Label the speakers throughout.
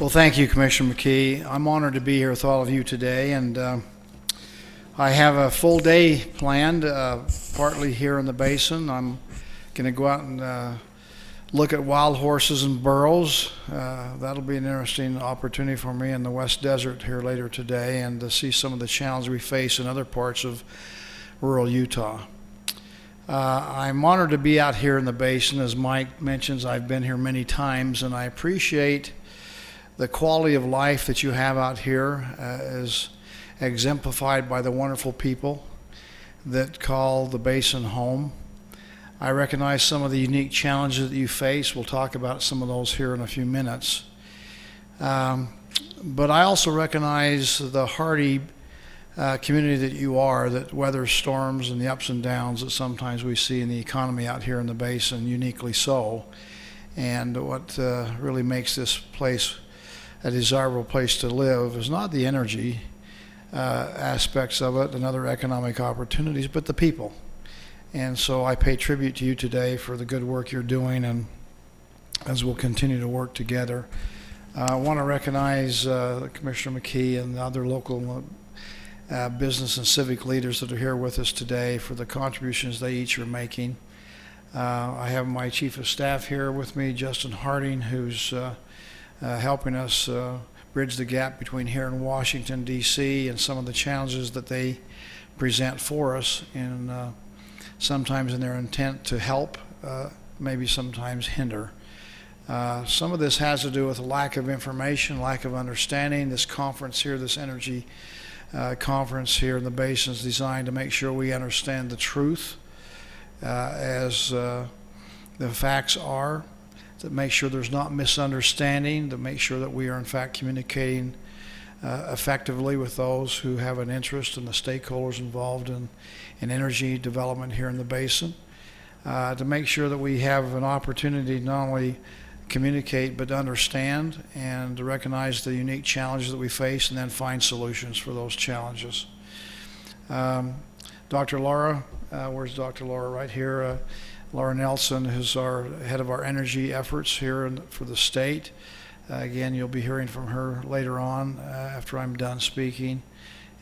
Speaker 1: Well, thank you, Commissioner McKee. I'm honored to be here with all of you today, and I have a full day planned, partly here in the basin. I'm going to go out and look at wild horses and burros. That'll be an interesting opportunity for me in the West Desert here later today, and to see some of the challenges we face in other parts of rural Utah. I'm honored to be out here in the basin. As Mike mentions, I've been here many times, and I appreciate the quality of life that you have out here is exemplified by the wonderful people that call the basin home. I recognize some of the unique challenges that you face. We'll talk about some of those here in a few minutes. But I also recognize the hardy community that you are, that weathers storms and the ups and downs that sometimes we see in the economy out here in the basin, uniquely so. And what really makes this place a desirable place to live is not the energy aspects of it and other economic opportunities, but the people. And so I pay tribute to you today for the good work you're doing, and as we'll continue to work together. I want to recognize Commissioner McKee and the other local business and civic leaders that are here with us today for the contributions they each are making. I have my Chief of Staff here with me, Justin Harding, who's helping us bridge the gap between here and Washington, D.C., and some of the challenges that they present for us, and sometimes in their intent to help, maybe sometimes hinder. Some of this has to do with a lack of information, lack of understanding. This conference here, this energy conference here in the basin, is designed to make sure we understand the truth as the facts are, to make sure there's not misunderstanding, to make sure that we are in fact communicating effectively with those who have an interest and the stakeholders involved in energy development here in the basin, to make sure that we have an opportunity to not only communicate but to understand and to recognize the unique challenges that we face and then find solutions for those challenges. Dr. Laura, where's Dr. Laura? Right here. Laura Nelson, who's our head of our energy efforts here for the state. Again, you'll be hearing from her later on after I'm done speaking.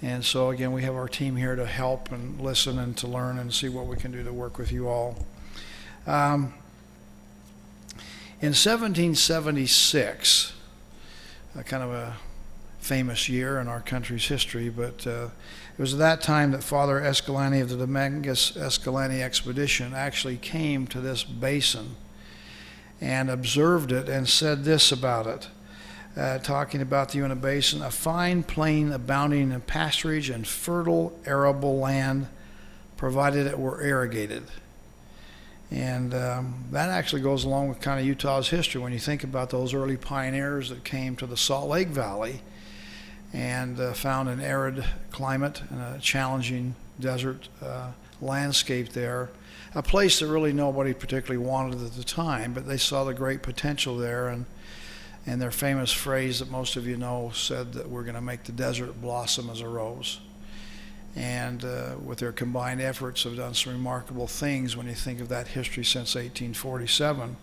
Speaker 1: And so again, we have our team here to help and listen and to learn and see what we can do to work with you all. In 1776, kind of a famous year in our country's history, but it was at that time that Father Escalante of the Dominguez Escalante expedition actually came to this basin and observed it and said this about it, talking about the Uinta Basin: a fine plain abounding in pasturage and fertile arable land, provided it were irrigated. And that actually goes along with kind of Utah's history when you think about those early pioneers that came to the Salt Lake Valley and found an arid climate and a challenging desert landscape there, a place that really nobody particularly wanted at the time, but they saw the great potential there, and their famous phrase that most of you know said that we're going to make the desert blossom as a rose. And with their combined efforts have done some remarkable things when you think of that history since 1847.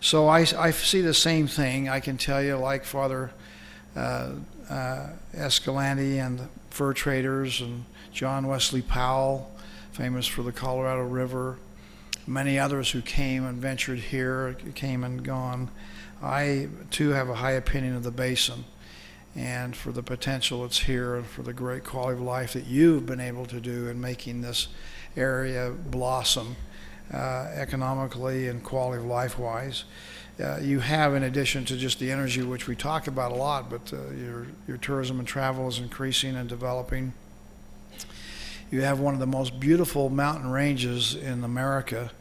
Speaker 1: So I see the same thing. I can tell you, like Father Escalante and the fur traders and John Wesley Powell, famous for the Colorado River, many others who came and ventured here, came and gone. I too have a high opinion of the basin and for the potential that's here and for the great quality of life that you've been able to do in making this area blossom economically and quality of life wise. You have, in addition to just the energy which we talk about a lot, but your tourism and travel is increasing and developing. You have one of the most beautiful mountain ranges in America,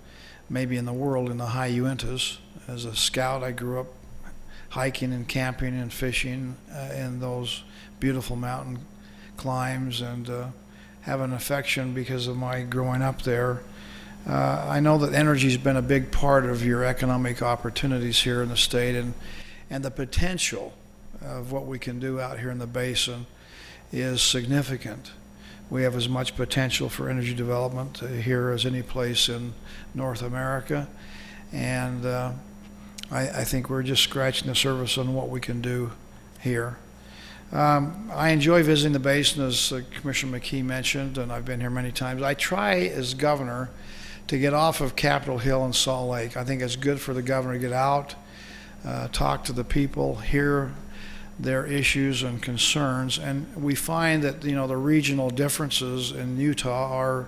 Speaker 1: maybe in the world, in the high Uintas. As a scout, I grew up hiking and camping and fishing in those beautiful mountain climbs, and have an affection because of my growing up there. I know that energy's been a big part of your economic opportunities here in the state, and the potential of what we can do out here in the basin is significant. We have as much potential for energy development here as any place in North America, and I think we're just scratching the surface on what we can do here. I enjoy visiting the basin, as Commissioner McKee mentioned, and I've been here many times. I try, as governor, to get off of Capitol Hill and Salt Lake. I think it's good for the governor to get out, talk to the people, hear their issues and concerns, and we find that the regional differences in Utah are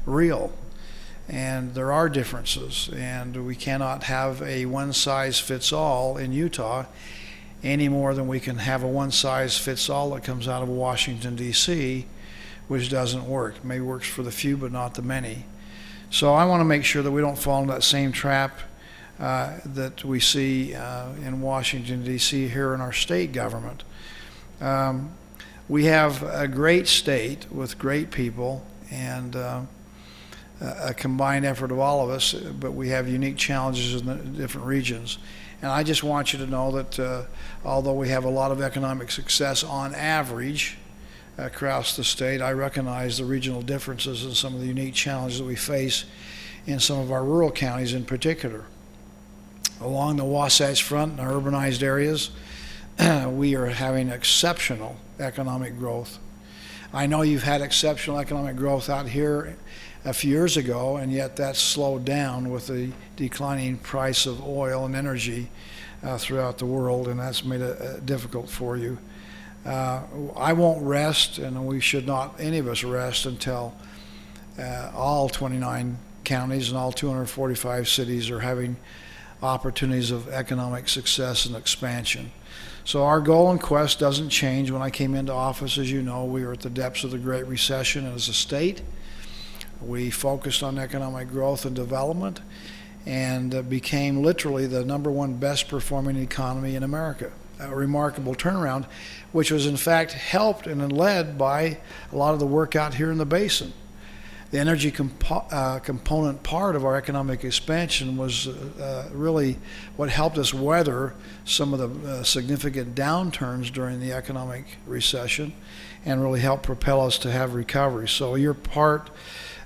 Speaker 1: real, and there are differences, and we cannot have a one-size-fits-all in Utah any more than we can have a one-size-fits-all that comes out of Washington, D.C., which doesn't work. Maybe works for the few, but not the many. So I want to make sure that we don't fall into that same trap that we see in Washington, D.C., here in our state government. We have a great state with great people and a combined effort of all of us, but we have unique challenges in the different regions. And I just want you to know that although we have a lot of economic success on average across the state, I recognize the regional differences and some of the unique challenges that we face in some of our rural counties in particular. Along the Wasatch Front in our urbanized areas, we are having exceptional economic growth. I know you've had exceptional economic growth out here a few years ago, and yet that's slowed down with the declining price of oil and energy throughout the world, and that's made it difficult for you. I won't rest, and we should not, any of us, rest until all 29 counties and all 245 cities are having opportunities of economic success and expansion. So our goal and quest doesn't change. When I came into office, as you know, we were at the depths of the Great Recession, and as a state, we focused on economic growth and development and became literally the #1 best performing economy in America. A remarkable turnaround, which was in fact helped and led by a lot of the work out here in the basin. The energy component part of our economic expansion was really what helped us weather some of the significant downturns during the economic recession and really helped propel us to have recovery. So your part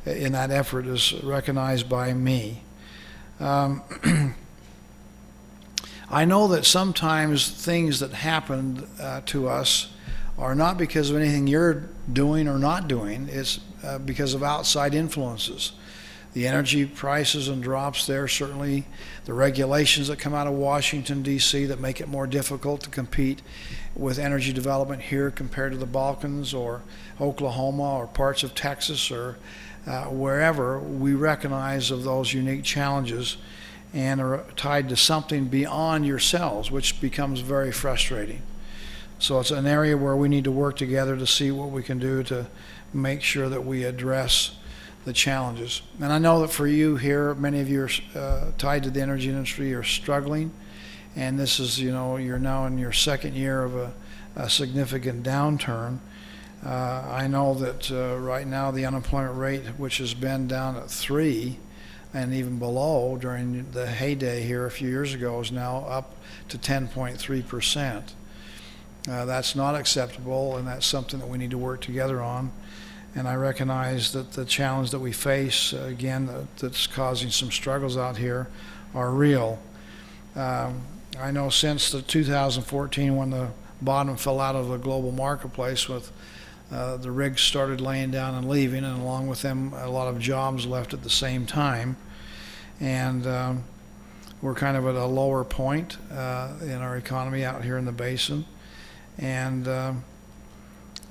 Speaker 1: in that effort is recognized by me. I know that sometimes things that happened to us are not because of anything you're doing or not doing. It's because of outside influences. The energy prices and drops there, certainly the regulations that come out of Washington, D.C. that make it more difficult to compete with energy development here compared to the Balkans or Oklahoma or parts of Texas or wherever. We recognize of those unique challenges and are tied to something beyond yourselves, which becomes very frustrating. So it's an area where we need to work together to see what we can do to make sure that we address the challenges. And I know that for you here, many of you are tied to the energy industry, are struggling, and this is, you're now in your second year of a significant downturn. I know that right now the unemployment rate, which has been down at 3 and even below during the heyday here a few years ago, is now up to 10.3%. That's not acceptable, and that's something that we need to work together on. And I recognize that the challenge that we face, again, that's causing some struggles out here, are real. I know since the 2014, when the bottom fell out of the global marketplace, with the rigs started laying down and leaving, and along with them, a lot of jobs left at the same time. And we're kind of at a lower point in our economy out here in the basin. And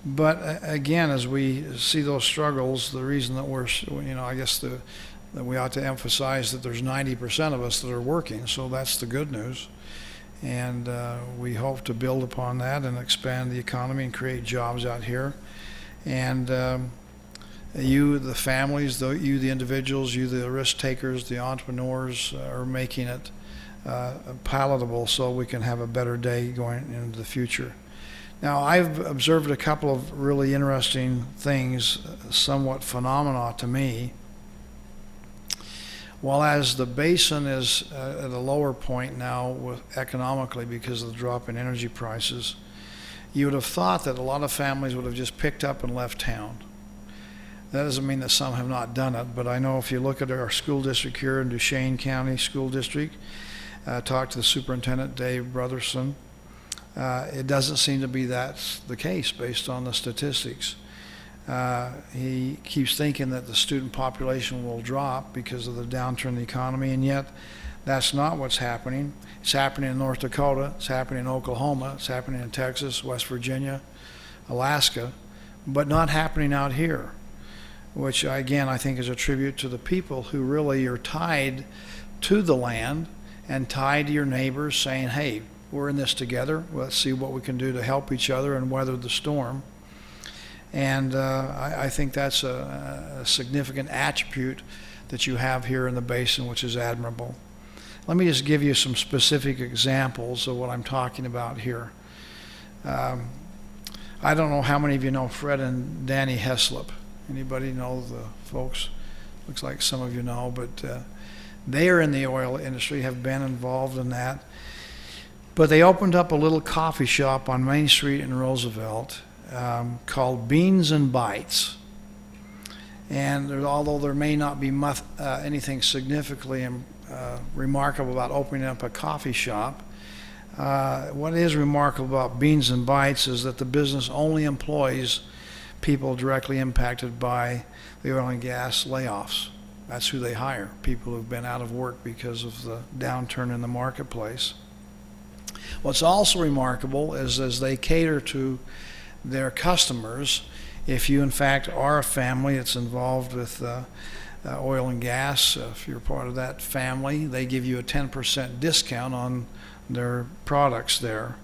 Speaker 1: but again, as we see those struggles, the reason that we're, I guess that we ought to emphasize that there's 90% of us that are working, so that's the good news. And we hope to build upon that and expand the economy and create jobs out here. And you, the families, you, the individuals, you, the risk takers, the entrepreneurs, are making it palatable so we can have a better day going into the future. Now, I've observed a couple of really interesting things, somewhat phenomena to me. While as the basin is at a lower point now economically because of the drop in energy prices, you would have thought that a lot of families would have just picked up and left town. That doesn't mean that some have not done it, but I know if you look at our school district here in Duchesne County School District, Talked to the superintendent, Dave Brotherson. It doesn't seem to be that's the case based on the statistics. He keeps thinking that the student population will drop because of the downturn in the economy, and yet that's not what's happening. It's happening in North Dakota, it's happening in Oklahoma, it's happening in Texas, West Virginia, Alaska, but not happening out here, which again I think is a tribute to the people who really are tied to the land and tied to your neighbors, saying, hey, we're in this together, let's see what we can do to help each other and weather the storm. And I think that's a significant attribute that you have here in the basin, which is admirable. Let me just give you some specific examples of what I'm talking about here. I don't know how many of you know Fred and Danny Heslop. Anybody know the folks? Looks like some of you know, but they are in the oil industry, have been involved in that. But they opened up a little coffee shop on Main Street in Roosevelt called Beans and Bites. And although there may not be anything significantly remarkable about opening up a coffee shop, what is remarkable about Beans and Bites is that the business only employs people directly impacted by the oil and gas layoffs. That's who they hire, people who've been out of work because of the downturn in the marketplace. What's also remarkable is as they cater to their customers, if you in fact are a family that's involved with oil and gas, if you're part of that family, they give you a 10% discount on their products there.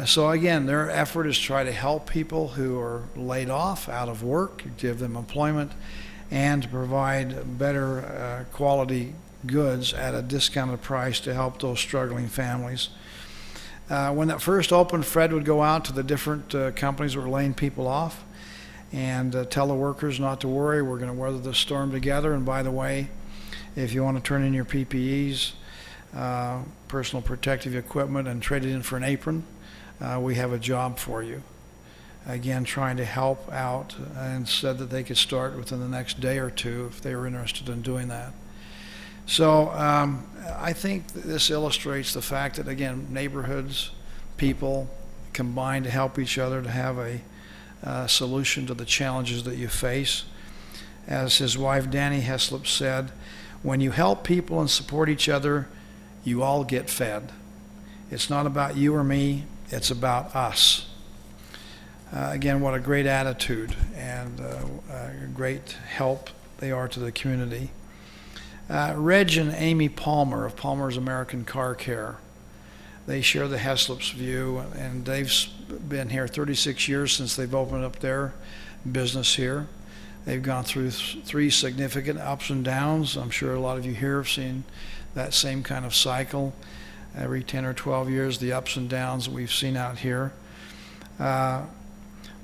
Speaker 1: So again, their effort is to try to help people who are laid off, out of work, give them employment, and to provide better quality goods at a discounted price to help those struggling families. When that first opened, Fred would go out to the different companies that were laying people off and tell the workers not to worry, we're going to weather the storm together. And by the way, if you want to turn in your PPEs, personal protective equipment, and trade it in for an apron, we have a job for you. Again, trying to help out, and said that they could start within the next day or two if they were interested in doing that. So I think this illustrates the fact that, again, neighborhoods, people combine to help each other to have a solution to the challenges that you face. As his wife Danny Heslop said, when you help people and support each other, you all get fed. It's not about you or me, it's about us. Again, what a great attitude and a great help they are to the community. Reg and Amy Palmer of Palmer's American Car Care, they share the Heslop's view, and they've been here 36 years since they've opened up their business here. They've gone through 3 significant ups and downs. I'm sure a lot of you here have seen that same kind of cycle every 10 or 12 years, the ups and downs that we've seen out here.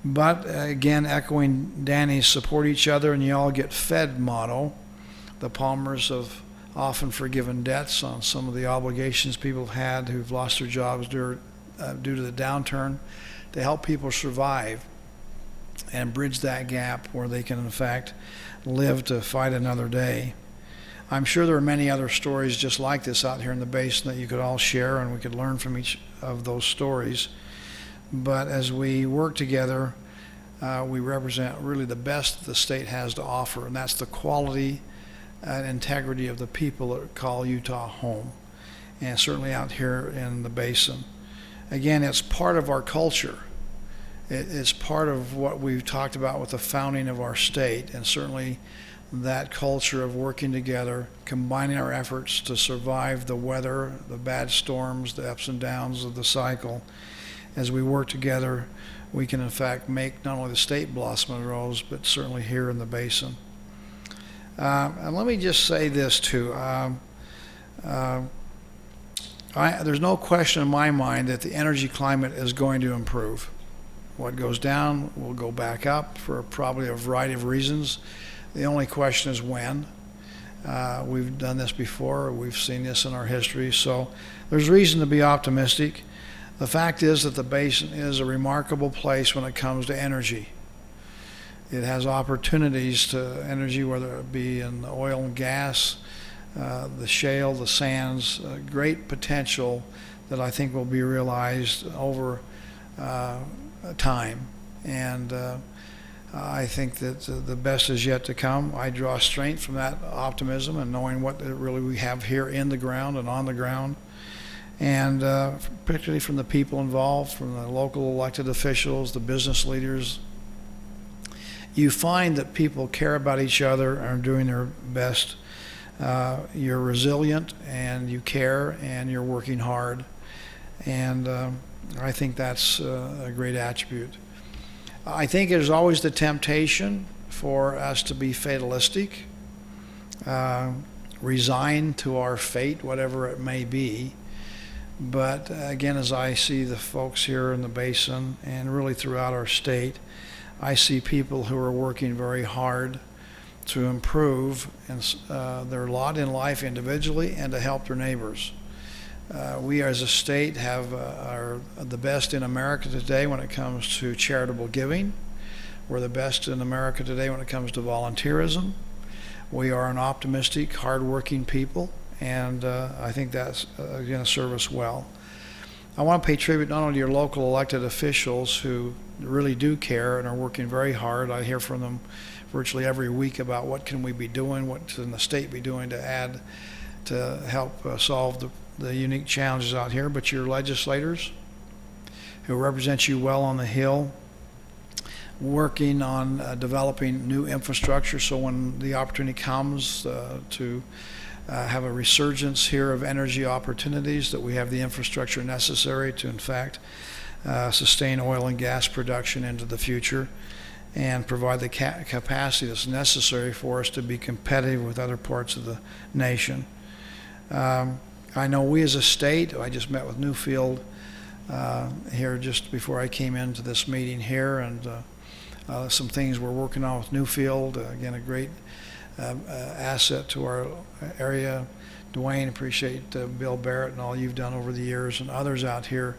Speaker 1: But again, echoing Danny's support each other and you all get fed motto, the Palmers have often forgiven debts on some of the obligations people have had who've lost their jobs due to the downturn, to help people survive and bridge that gap where they can in fact live to fight another day. I'm sure there are many other stories just like this out here in the basin that you could all share and we could learn from each of those stories. But as we work together, we represent really the best the state has to offer, and that's the quality and integrity of the people that call Utah home, and certainly out here in the basin. Again, it's part of our culture. It's part of what we've talked about with the founding of our state, and certainly that culture of working together, combining our efforts to survive the weather, the bad storms, the ups and downs of the cycle. As we work together, we can in fact make not only the state blossom and rose, but certainly here in the basin. And let me just say this too. There's no question in my mind that the energy climate is going to improve. What goes down will go back up for probably a variety of reasons. The only question is when. We've done this before. We've seen this in our history. So there's reason to be optimistic. The fact is that the basin is a remarkable place when it comes to energy. It has opportunities to energy, whether it be in oil and gas, the shale, the sands, great potential that I think will be realized over time. And I think that the best is yet to come. I draw strength from that optimism and knowing what really we have here in the ground and on the ground. And particularly from the people involved, from the local elected officials, the business leaders, you find that people care about each other and are doing their best. You're resilient and you care and you're working hard. And I think that's a great attribute. I think there's always the temptation for us to be fatalistic, resigned to our fate, whatever it may be. But again, as I see the folks here in the basin and really throughout our state, I see people who are working very hard to improve their lot in life individually and to help their neighbors. We as a state are the best in America today when it comes to charitable giving. We're the best in America today when it comes to volunteerism. We are an optimistic, hardworking people, and I think that's going to serve us well. I want to pay tribute not only to your local elected officials who really do care and are working very hard. I hear from them virtually every week about what can we be doing, what can the state be doing to help solve the unique challenges out here, but your legislators who represent you well on the Hill, working on developing new infrastructure so when the opportunity comes to have a resurgence here of energy opportunities, that we have the infrastructure necessary to in fact sustain oil and gas production into the future and provide the capacity that's necessary for us to be competitive with other parts of the nation. I know we as a state, I just met with Newfield here just before I came into this meeting here, and some things we're working on with Newfield. Again, a great asset to our area. Dwayne, appreciate Bill Barrett and all you've done over the years, and others out here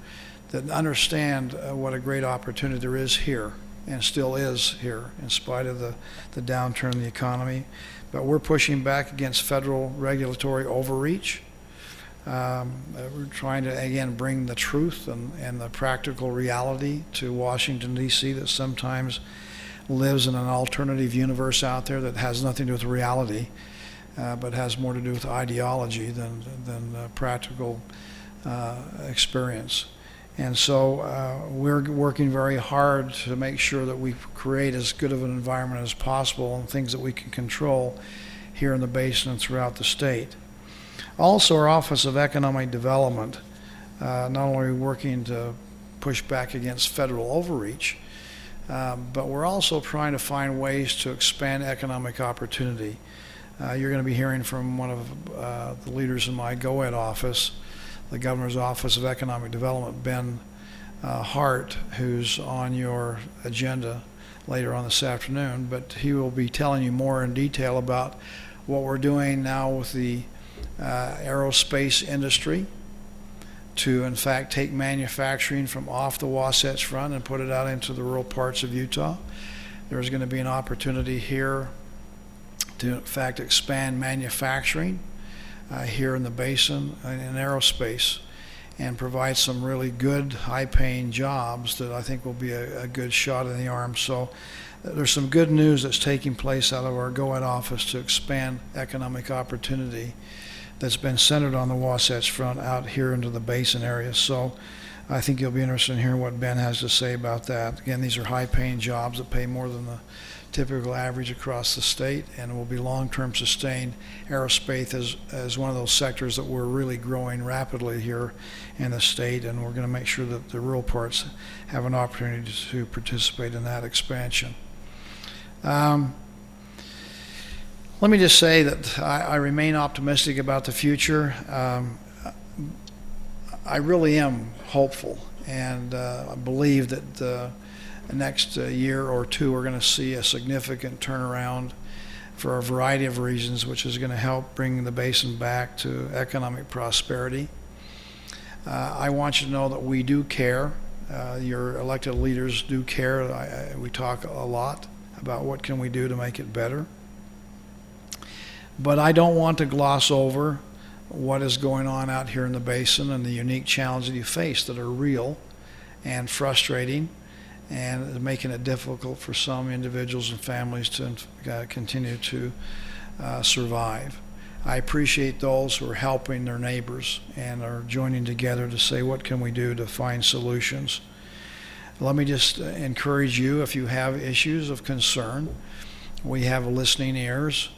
Speaker 1: that understand what a great opportunity there is here and still is here in spite of the downturn in the economy. But we're pushing back against federal regulatory overreach. We're trying to, again, bring the truth and the practical reality to Washington, D.C. that sometimes lives in an alternative universe out there that has nothing to do with reality, but has more to do with ideology than practical experience. And so we're working very hard to make sure that we create as good of an environment as possible and things that we can control here in the basin and throughout the state. Also, our Office of Economic Development, not only working to push back against federal overreach, but we're also trying to find ways to expand economic opportunity. You're going to be hearing from one of the leaders in my GOED office, the Governor's Office of Economic Development, Ben Hart, who's on your agenda later on this afternoon, but he will be telling you more in detail about what we're doing now with the aerospace industry to in fact take manufacturing from off the Wasatch Front and put it out into the rural parts of Utah. There's going to be an opportunity here to in fact expand manufacturing here in the basin in aerospace and provide some really good high-paying jobs that I think will be a good shot in the arm. So there's some good news that's taking place out of our GOED office to expand economic opportunity that's been centered on the Wasatch Front out here into the basin area. So I think you'll be interested in hearing what Ben has to say about that. Again, these are high-paying jobs that pay more than the typical average across the state and will be long-term sustained. Aerospace is one of those sectors that we're really growing rapidly here in the state, and we're going to make sure that the rural parts have an opportunity to participate in that expansion. Let me just say that I remain optimistic about the future. I really am hopeful, and I believe that the next year or two we're going to see a significant turnaround for a variety of reasons, which is going to help bring the basin back to economic prosperity. I want you to know that we do care. Your elected leaders do care. We talk a lot about what can we do to make it better. But I don't want to gloss over what is going on out here in the basin and the unique challenges that you face that are real and frustrating and making it difficult for some individuals and families to continue to survive. I appreciate those who are helping their neighbors and are joining together to say, what can we do to find solutions? Let me just encourage you, if you have issues of concern, we have listening ears,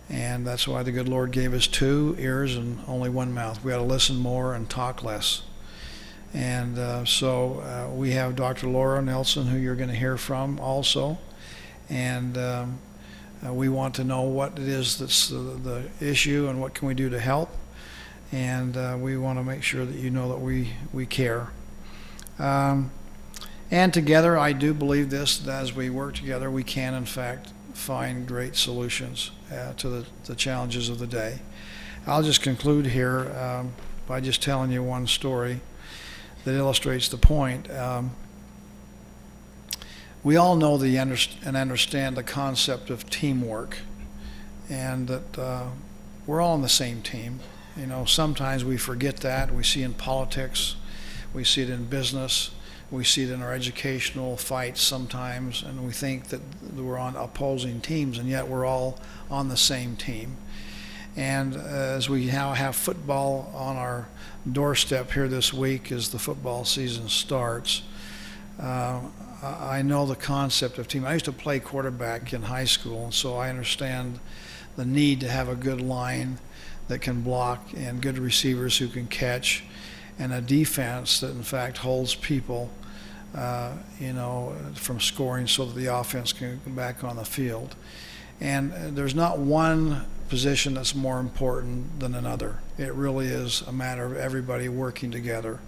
Speaker 1: and that's why the good Lord gave us 2 ears and only 1 mouth. We ought to listen more and talk less. And so we have Dr. Laura Nelson, who you're going to hear from also, and we want to know what it is that's the issue and what can we do to help. And we want to make sure that you know that we care. And together, I do believe this, that as we work together, we can, in fact, find great solutions to the challenges of the day. I'll just conclude here by just telling you one story that illustrates the point. We all know and understand the concept of teamwork, and that we're all on the same team. You know, sometimes we forget that. We see it in politics, we see it in business, we see it in our educational fights sometimes, and we think that we're on opposing teams, and yet we're all on the same team. And as we now have football on our doorstep here this week as the football season starts, I know the concept of team. I used to play quarterback in high school, and so I understand the need to have a good line that can block and good receivers who can catch, and a defense that in fact holds people from scoring so that the offense can go back on the field. And there's not one position that's more important than another. It really is a matter of everybody working together.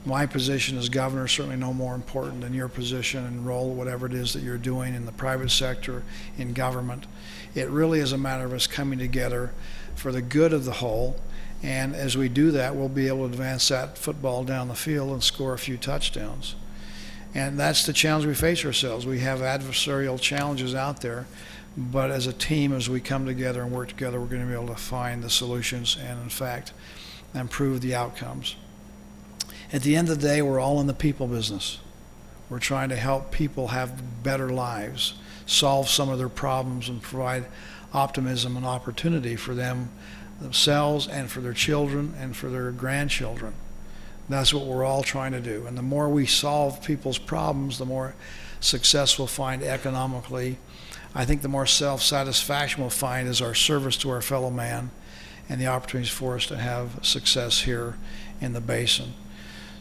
Speaker 1: My position as governor is certainly no more important than your position and role, whatever it is that you're doing in the private sector, in government. It really is a matter of us coming together for the good of the whole, and as we do that, we'll be able to advance that football down the field and score a few touchdowns. And that's the challenge we face ourselves. We have adversarial challenges out there, but as a team, as we come together and work together, we're going to be able to find the solutions and, in fact, improve the outcomes. At the end of the day, we're all in the people business. We're trying to help people have better lives, solve some of their problems, and provide optimism and opportunity for themselves and for their children and for their grandchildren. That's what we're all trying to do. And the more we solve people's problems, the more success we'll find economically. I think the more self-satisfaction we'll find is our service to our fellow man and the opportunities for us to have success here in the basin.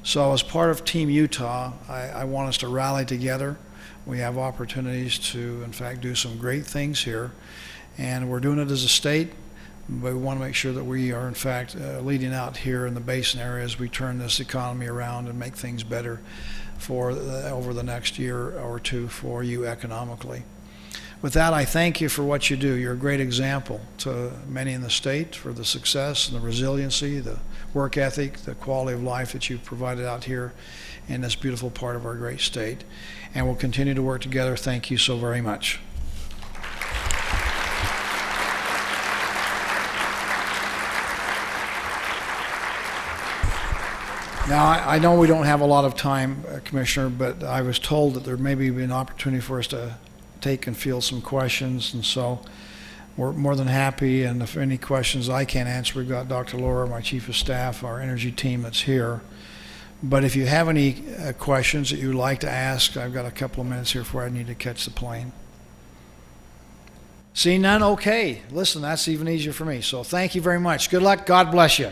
Speaker 1: So as part of Team Utah, I want us to rally together. We have opportunities to, in fact, do some great things here. And we're doing it as a state, but we want to make sure that we are, in fact, leading out here in the basin area as we turn this economy around and make things better for over the next year or two for you economically. With that, I thank you for what you do. You're a great example to many in the state for the success and the resiliency, the work ethic, the quality of life that you've provided out here in this beautiful part of our great state. And we'll continue to work together. Thank you so very much. Now, I know we don't have a lot of time, Commissioner, but I was told that there may be an opportunity for us to take and field some questions, and so we're more than happy. And if any questions I can't answer, we've got Dr. Laura, my Chief of Staff, our energy team that's here. But if you have any questions that you'd like to ask, I've got a couple of minutes here before I need to catch the plane. See none? Okay. Listen, that's even easier for me. So thank you very much. Good luck. God bless you.